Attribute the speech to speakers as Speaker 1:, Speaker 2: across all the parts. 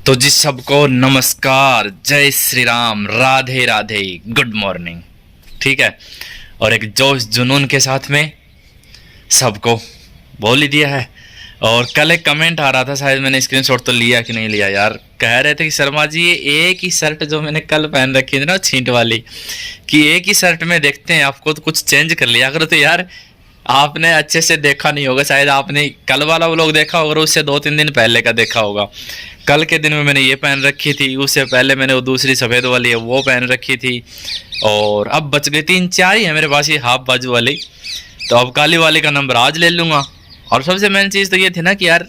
Speaker 1: तो जी सबको नमस्कार, जय श्री राम, राधे राधे, गुड मॉर्निंग। ठीक है, और एक जोश जुनून के साथ में सबको बोल ही दिया है। और कल एक कमेंट आ रहा था, शायद मैंने स्क्रीनशॉट तो लिया कि नहीं लिया यार। कह रहे थे कि शर्मा जी ये एक ही शर्ट जो मैंने कल पहन रखी थी ना, छींट वाली, कि एक ही शर्ट में देखते हैं आपको, तो कुछ चेंज कर लिया करो। तो यार आपने अच्छे से देखा नहीं होगा, शायद आपने कल वाला व्लॉग देखा होगा, उससे 2-3 दिन पहले का देखा होगा। कल के दिन में मैंने ये पहन रखी थी, उससे पहले मैंने वो दूसरी सफ़ेद वाली है वो पहन रखी थी, और अब बच गई 3-4 ही है मेरे पास ये हाफ बाजू वाली। तो अब काली वाली का नंबर आज ले लूँगा। और सबसे मेन चीज़ तो ये थी ना कि यार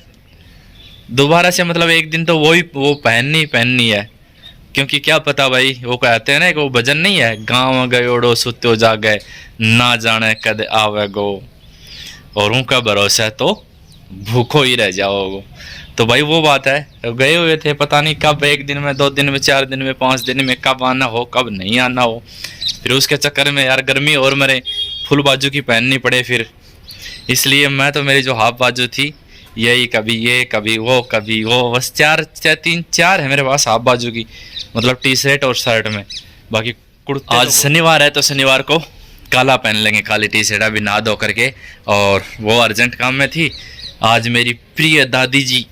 Speaker 1: दोबारा से मतलब एक दिन तो वो पहननी है, क्योंकि क्या पता भाई, वो कहते हैं ना कि वो भजन नहीं है, गाँव गयोड़ो सुत्यो जागे ना जाने कद आवेगो, और उनका भरोसा है तो भूखो ही रह जाओगे। तो भाई वो बात है, गए हुए थे, पता नहीं कब, 1 दिन में, 2 दिन में, 4 दिन में, 5 दिन में, कब आना हो कब नहीं आना हो। फिर उसके चक्कर में यार गर्मी और मेरे फुल बाजू की पहननी पड़े फिर, इसलिए मैं तो मेरी जो हाफ बाजू थी यही कभी ये कभी वो बस 3-4 है मेरे पास हाफ बाजू की, मतलब टी शर्ट और शर्ट में। बाकी कुर्ते आज शनिवार है तो शनिवार को काला पहन लेंगे, काली टी शर्ट, अभी नहा धो करके। और वो अर्जेंट काम में थी, आज मेरी प्रिय दादी जी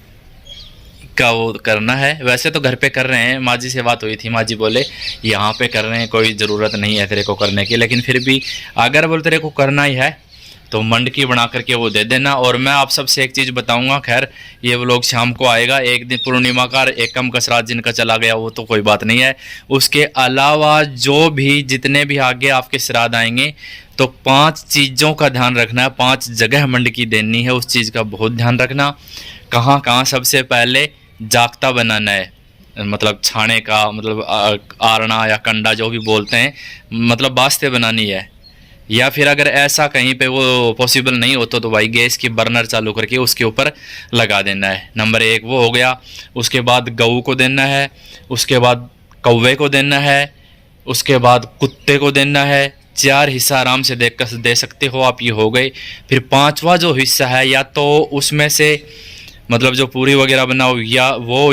Speaker 1: का वो करना है। वैसे तो घर पे कर रहे हैं, माँ जी से बात हुई थी, माँ जी बोले यहाँ पे कर रहे हैं, कोई ज़रूरत नहीं है तेरे को करने की, लेकिन फिर भी अगर बोल तेरे को करना ही है तो मंडकी बना करके वो दे देना। और मैं आप सबसे एक चीज़ बताऊंगा, खैर ये व्लॉग शाम को आएगा, एक दिन पूर्णिमा का एकम का श्राद्ध जिनका चला गया वो तो कोई बात नहीं है, उसके अलावा जो भी जितने भी आगे आपके श्राद्ध आएंगे तो 5 चीज़ों का ध्यान रखना है, 5 जगह मंडकी देनी है, उस चीज़ का बहुत ध्यान रखना। कहाँ कहाँ सबसे पहले जागता बनाना है, मतलब छाने का, मतलब आरना या कंडा जो भी बोलते हैं, मतलब वास्ते बनानी है। या फिर अगर ऐसा कहीं पे वो पॉसिबल नहीं होता तो भाई गैस की बर्नर चालू करके उसके ऊपर लगा देना है। नंबर 1 वो हो गया। उसके बाद गऊ को देना है, उसके बाद कौवे को देना है, उसके बाद कुत्ते को देना है। 4 हिस्सा आराम से दे सकते हो आप, ये हो गए। फिर 5वां जो हिस्सा है, या तो उसमें से मतलब जो पूरी वगैरह बनाओ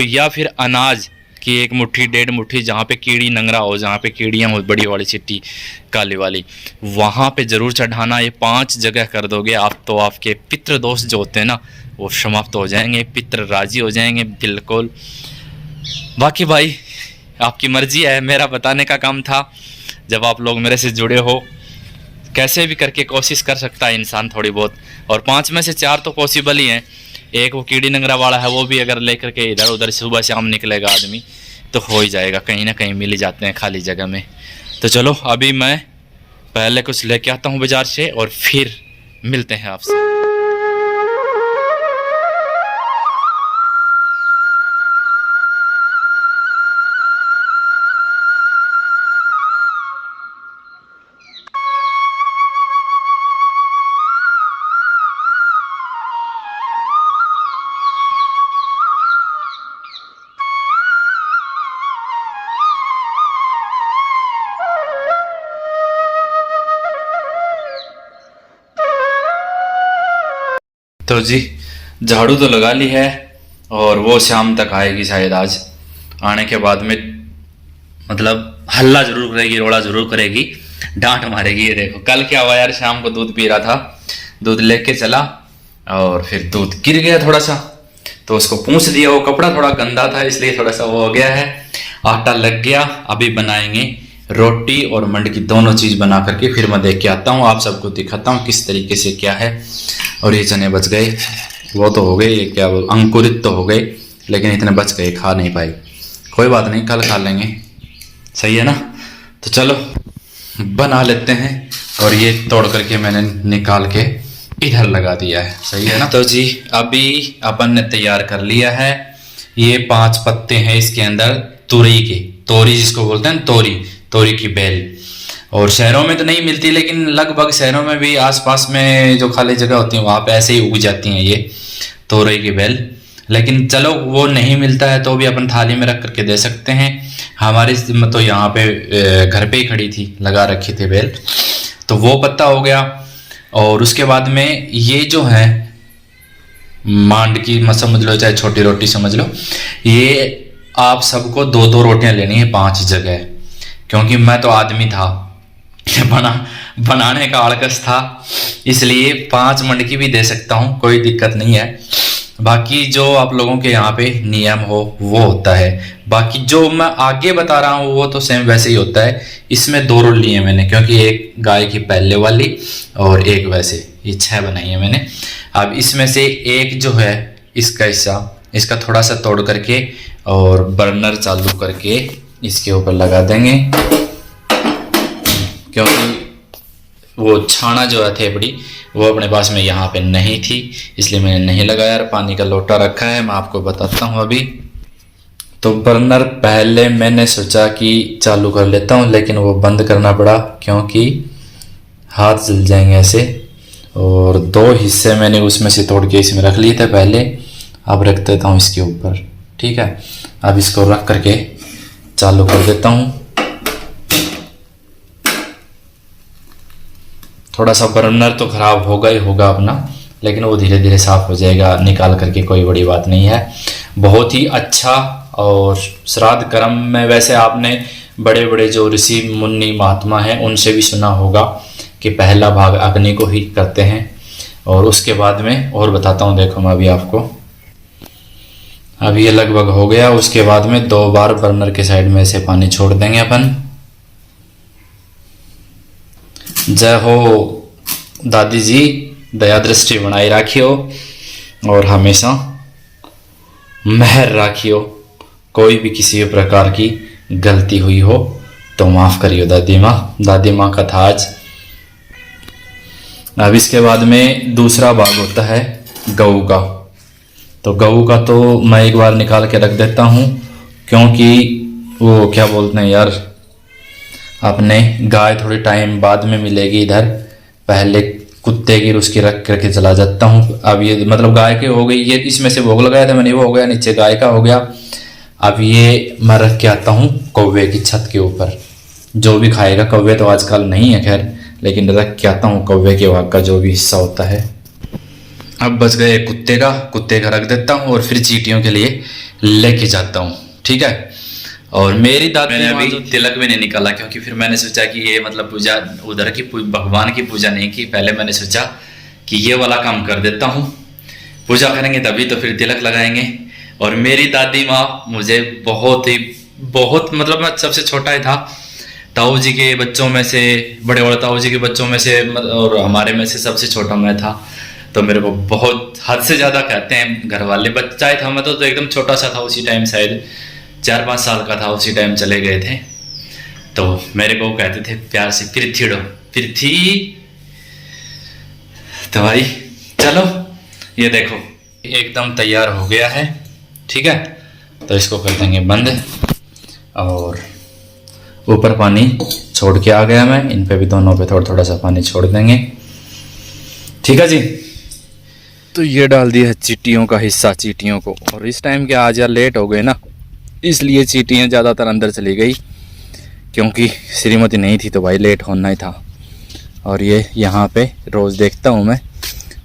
Speaker 1: या फिर अनाज की 1 मुट्ठी 1.5 मुट्ठी, जहाँ पे कीड़ी नंगरा हो, जहाँ पे कीड़ियाँ हो, बड़ी वाली चिट्टी काली वाली, वहाँ पे ज़रूर चढ़ाना। ये 5 जगह कर दोगे आप तो आपके पितृ दोष जो होते हैं ना वो समाप्त हो जाएंगे, पितृ राजी हो जाएंगे बिल्कुल। बाकी भाई आपकी मर्जी है, मेरा बताने का काम था। जब आप लोग मेरे से जुड़े हो, कैसे भी करके कोशिश कर सकता है इंसान थोड़ी बहुत, और 5 में से 4 तो पॉसिबल ही हैं। एक वो कीड़ी नंगरा वाला है, वो भी अगर लेकर के इधर उधर सुबह शाम निकलेगा आदमी तो हो ही जाएगा, कहीं ना कहीं मिल ही जाते हैं खाली जगह में। तो चलो अभी मैं पहले कुछ लेके आता हूँ बाजार से और फिर मिलते हैं आपसे। तो जी झाड़ू तो लगा ली है, और वो शाम तक आएगी शायद। आज आने के बाद में मतलब हल्ला जरूर करेगी, रोड़ा जरूर करेगी, डांट मारेगी। ये देखो कल क्या हुआ यार, शाम को दूध पी रहा था, दूध लेके चला और फिर दूध गिर गया थोड़ा सा, तो उसको पूंछ दिया। वो कपड़ा थोड़ा गंदा था इसलिए थोड़ा सा वो हो गया है, आटा लग गया। अभी बनाएंगे रोटी और मंडकी, दोनों चीज बना करके फिर मैं देख के आता हूँ, आप सबको दिखाता हूँ किस तरीके से क्या है। और ये चने बच गए, वो तो हो गए, ये क्या बोल अंकुरित तो हो गए, लेकिन इतने बच गए, खा नहीं पाए, कोई बात नहीं, कल खा लेंगे, सही है ना। तो चलो बना लेते हैं। और ये तोड़ करके मैंने निकाल के इधर लगा दिया है, सही है ना। तो जी अभी अपन ने तैयार कर लिया है, ये 5 पत्ते हैं इसके अंदर तुरई के, तोरी जिसको बोलते हैं, तोरी की बेल। और शहरों में तो नहीं मिलती, लेकिन लगभग शहरों में भी आसपास में जो खाली जगह होती है वहाँ पे ऐसे ही उग जाती हैं ये तोरई की बेल। लेकिन चलो वो नहीं मिलता है तो भी अपन थाली में रख करके दे सकते हैं। हमारी तो यहाँ पे घर पे ही खड़ी थी, लगा रखी थी बेल, तो वो पत्ता हो गया। और उसके बाद में ये जो है मांड की समझ लो, चाहे छोटी रोटी समझ लो, ये आप सबको 2-2 रोटियां लेनी है 5 जगह, क्योंकि मैं तो आदमी था बनाने का आलकस था, इसलिए 5 मंडकी भी दे सकता हूँ, कोई दिक्कत नहीं है। बाकी जो आप लोगों के यहाँ पे नियम हो वो होता है, बाकी जो मैं आगे बता रहा हूँ वो तो सेम वैसे ही होता है। इसमें 2 रोल लिए मैंने, क्योंकि एक गाय की पहले वाली और एक वैसे, ये 6 बनाई है मैंने। अब इसमें से एक जो है इसका हिस्सा, इसका थोड़ा सा तोड़ करके और बर्नर चालू करके इसके ऊपर लगा देंगे, क्योंकि वो छाना जो है थेपड़ी वो अपने पास में यहाँ पे नहीं थी, इसलिए मैंने नहीं लगाया। यार पानी का लोटा रखा है, मैं आपको बताता हूँ अभी। तो बर्नर पहले मैंने सोचा कि चालू कर लेता हूँ, लेकिन वो बंद करना पड़ा क्योंकि हाथ जल जाएंगे ऐसे। और 2 हिस्से मैंने उसमें से तोड़ के इसमें रख लिए थे पहले, अब रख देता हूँ इसके ऊपर। ठीक है, अब इसको रख करके चालू कर देता हूँ। थोड़ा सा बर्नर तो खराब होगा ही होगा अपना, लेकिन वो धीरे धीरे साफ हो जाएगा निकाल करके, कोई बड़ी बात नहीं है। बहुत ही अच्छा। और श्राद्ध कर्म में वैसे आपने बड़े बड़े जो ऋषि मुनि महात्मा हैं उनसे भी सुना होगा कि पहला भाग अग्नि को ही करते हैं, और उसके बाद में और बताता हूँ। देखो मैं अभी आपको, अब ये लगभग हो गया। उसके बाद में 2 बार बर्नर के साइड में से पानी छोड़ देंगे अपन। जय हो दादी जी, दया दृष्टि बनाए राखियो और हमेशा मेहर राखियो। कोई भी किसी प्रकार की गलती हुई हो तो माफ करियो दादी माँ। दादी माँ का था आज। अब इसके बाद में दूसरा भाग होता है गऊ का। तो गऊ का तो मैं एक बार निकाल के रख देता हूँ, क्योंकि वो क्या बोलते हैं यार, अपने गाय थोड़ी टाइम बाद में मिलेगी इधर, पहले कुत्ते की उसकी रख करके चला जाता हूँ। अब ये मतलब गाय की हो गई, ये इसमें से भोग लगाया था मैंने, वो हो गया, नीचे गाय का हो गया। अब ये मैं रख के आता हूँ कौवे की छत के ऊपर। जो भी खाएगा, कौवे तो आजकल नहीं है खैर, लेकिन रख के आता हूँ कौवे के भाग का जो भी हिस्सा होता है। अब बच गए कुत्ते का रख देता हूँ और फिर चींटियों के लिए लेके जाता हूँ। ठीक है। और मेरी दादी ने अभी तिलक भी नहीं निकाला, क्योंकि फिर मैंने सोचा कि ये मतलब पूजा उधर की भगवान की पूजा नहीं की, पहले मैंने सोचा कि ये वाला काम कर देता हूँ, पूजा करेंगे तभी तो फिर तिलक लगाएंगे। और मेरी दादी माँ मुझे बहुत मतलब मैं सबसे छोटा ही था, ताऊ जी के बच्चों में से, बड़े बड़े ताऊ जी के बच्चों में से और हमारे में से सबसे छोटा मैं था, तो मेरे को बहुत हद से ज़्यादा कहते हैं घर वाले। बच्चा ही था मैं तो एकदम छोटा सा था उसी टाइम, शायद 4-5 साल का था, उसी टाइम चले गए थे। तो मेरे को कहते थे प्यार से पृथ्वी। तो भाई चलो ये देखो एकदम तैयार हो गया है। ठीक है, तो इसको कर देंगे बंद। और ऊपर पानी छोड़ के आ गया मैं, इन पे भी दोनों पे थोड़ा थोड़ा सा पानी छोड़ देंगे। ठीक है जी। तो ये डाल दिया है चींटियों का हिस्सा, चींटियों को। और इस टाइम के आज यार लेट हो गए ना, इसलिए चींटियाँ ज़्यादातर अंदर चली गई, क्योंकि श्रीमती नहीं थी तो भाई लेट होना ही था। और ये यहाँ पे रोज़ देखता हूँ मैं,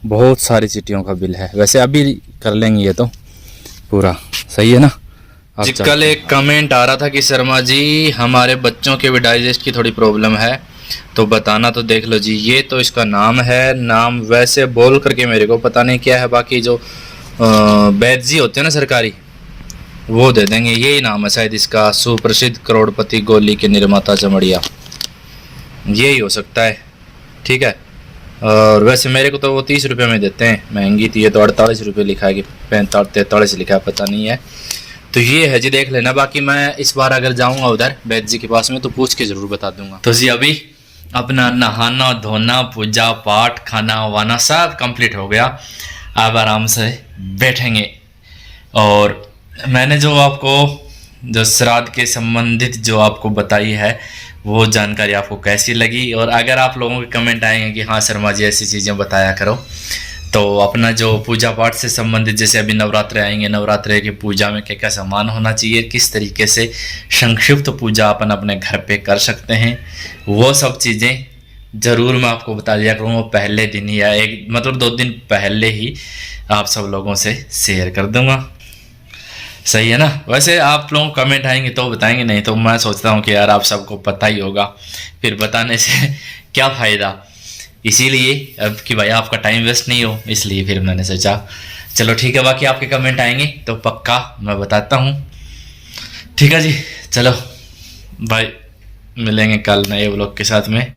Speaker 1: बहुत सारी चींटियों का बिल है। वैसे अभी कर लेंगे ये तो पूरा, सही है ना। जी कल एक कमेंट आ रहा था कि शर्मा जी हमारे बच्चों के भी डाइजेस्ट की थोड़ी प्रॉब्लम है, तो बताना। तो देख लो जी, ये तो इसका नाम है, नाम वैसे बोल करके मेरे को पता नहीं क्या है, बाकी जो वैद्य जी होते हैं ना सरकारी, वो दे देंगे। यही नाम है शायद इसका, सुप्रसिद्ध करोड़पति गोली के निर्माता चमड़िया, यही हो सकता है। ठीक है। और वैसे मेरे को तो वो 30 रुपये में देते हैं, महंगी थी ये तो 48 रुपये लिखा है कि 45-43 लिखा है, पता नहीं है। तो ये है जी, देख लेना। बाकी मैं इस बार अगर जाऊंगा उधर वैद्य जी के पास में तो पूछ के ज़रूर बता दूंगा। तो जी अभी अपना नहाना धोना पूजा पाठ खाना वाना सब कंप्लीट हो गया, अब आराम से बैठेंगे। और मैंने जो आपको जो श्राद्ध के संबंधित जो आपको बताई है वो जानकारी आपको कैसी लगी, और अगर आप लोगों के कमेंट आएंगे कि हाँ शर्मा जी ऐसी चीज़ें बताया करो, तो अपना जो पूजा पाठ से संबंधित, जैसे अभी नवरात्रे आएंगे, नवरात्रे की पूजा में क्या क्या सामान होना चाहिए, किस तरीके से संक्षिप्त पूजा अपन अपने घर पे कर सकते हैं, वो सब चीज़ें ज़रूर मैं आपको बता दिया करूँगा पहले दिन ही, या मतलब 2 दिन पहले ही आप सब लोगों से शेयर कर दूँगा। सही है ना। वैसे आप लोग कमेंट आएंगे तो बताएंगे, नहीं तो मैं सोचता हूँ कि यार आप सबको पता ही होगा, फिर बताने से क्या फ़ायदा। इसीलिए अब कि भाई आपका टाइम वेस्ट नहीं हो, इसलिए फिर मैंने सोचा चलो ठीक है, बाकी आपके कमेंट आएंगे तो पक्का मैं बताता हूँ। ठीक है जी, चलो भाई, मिलेंगे कल नए व्लॉग के साथ में।